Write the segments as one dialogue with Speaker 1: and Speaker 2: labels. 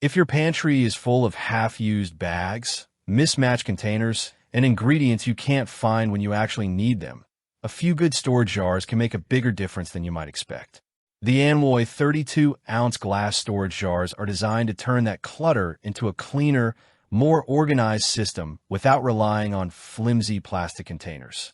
Speaker 1: If your pantry is full of half-used bags, mismatched containers, and ingredients you can't find when you actually need them, a few good storage jars can make a bigger difference than you might expect. The Anwoi 32oz glass storage jars are designed to turn that clutter into a cleaner, more organized system without relying on flimsy plastic containers.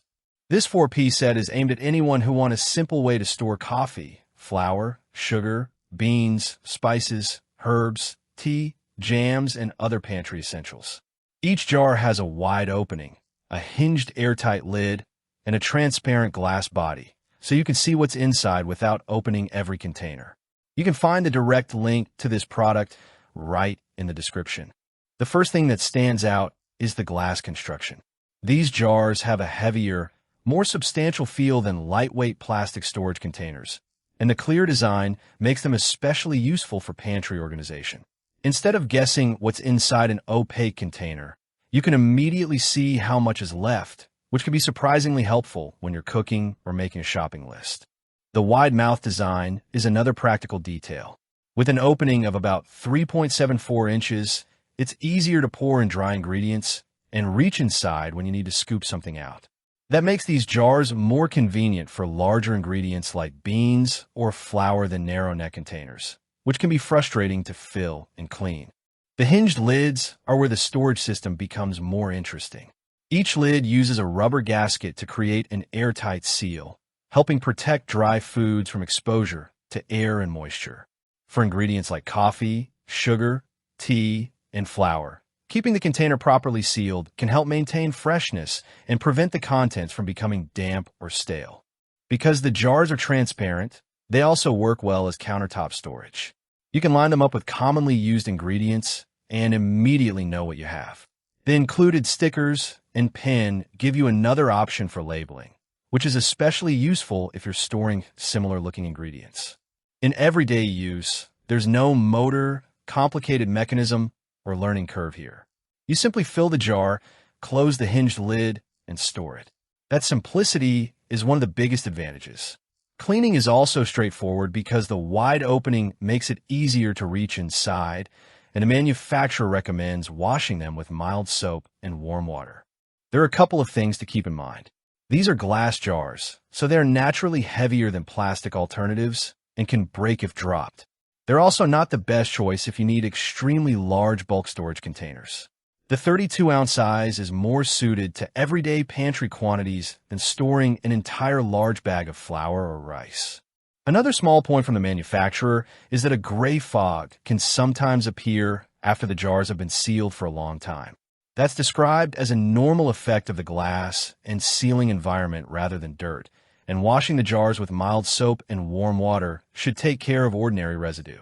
Speaker 1: This 4-piece set is aimed at anyone who wants a simple way to store coffee, flour, sugar, beans, spices, herbs, tea, jams, and other pantry essentials. Each jar has a wide opening, a hinged airtight lid, and a transparent glass body, so you can see what's inside without opening every container. You can find the direct link to this product right in the description. The first thing that stands out is the glass construction. These jars have a heavier, more substantial feel than lightweight plastic storage containers, and the clear design makes them especially useful for pantry organization. Instead of guessing what's inside an opaque container, you can immediately see how much is left, which can be surprisingly helpful when you're cooking or making a shopping list. The wide mouth design is another practical detail. With an opening of about 3.74 inches, it's easier to pour in dry ingredients and reach inside when you need to scoop something out. That makes these jars more convenient for larger ingredients like beans or flour than narrow neck containers, which can be frustrating to fill and clean. The hinged lids are where the storage system becomes more interesting. Each lid uses a rubber gasket to create an airtight seal, helping protect dry foods from exposure to air and moisture. For ingredients like coffee, sugar, tea, and flour, keeping the container properly sealed can help maintain freshness and prevent the contents from becoming damp or stale. Because the jars are transparent, they also work well as countertop storage. You can line them up with commonly used ingredients and immediately know what you have. The included stickers and pen give you another option for labeling, which is especially useful if you're storing similar-looking ingredients. In everyday use, there's no motor, complicated mechanism, or learning curve here. You simply fill the jar, close the hinged lid, and store it. That simplicity is one of the biggest advantages. Cleaning is also straightforward because the wide opening makes it easier to reach inside, and the manufacturer recommends washing them with mild soap and warm water. There are a couple of things to keep in mind. These are glass jars, so they're naturally heavier than plastic alternatives and can break if dropped. They're also not the best choice if you need extremely large bulk storage containers. The 32-ounce size is more suited to everyday pantry quantities than storing an entire large bag of flour or rice. Another small point from the manufacturer is that a gray fog can sometimes appear after the jars have been sealed for a long time. That's described as a normal effect of the glass and sealing environment rather than dirt, and washing the jars with mild soap and warm water should take care of ordinary residue.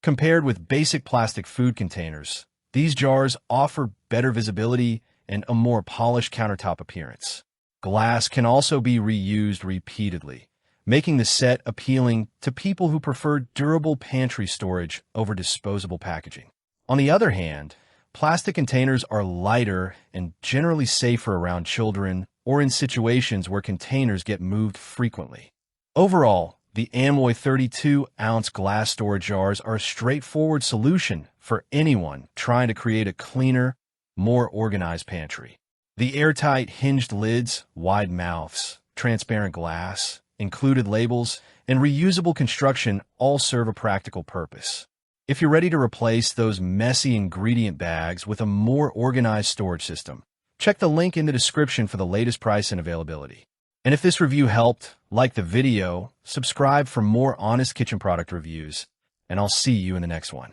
Speaker 1: Compared with basic plastic food containers, these jars offer better visibility and a more polished countertop appearance. Glass can also be reused repeatedly, making the set appealing to people who prefer durable pantry storage over disposable packaging. On the other hand, plastic containers are lighter and generally safer around children or in situations where containers get moved frequently. Overall, the Anwoi 32-ounce glass storage jars are a straightforward solution for anyone trying to create a cleaner, more organized pantry. The airtight hinged lids, wide mouths, transparent glass, included labels, and reusable construction all serve a practical purpose. If you're ready to replace those messy ingredient bags with a more organized storage system, check the link in the description for the latest price and availability. And if this review helped, like the video, subscribe for more honest kitchen product reviews, and I'll see you in the next one.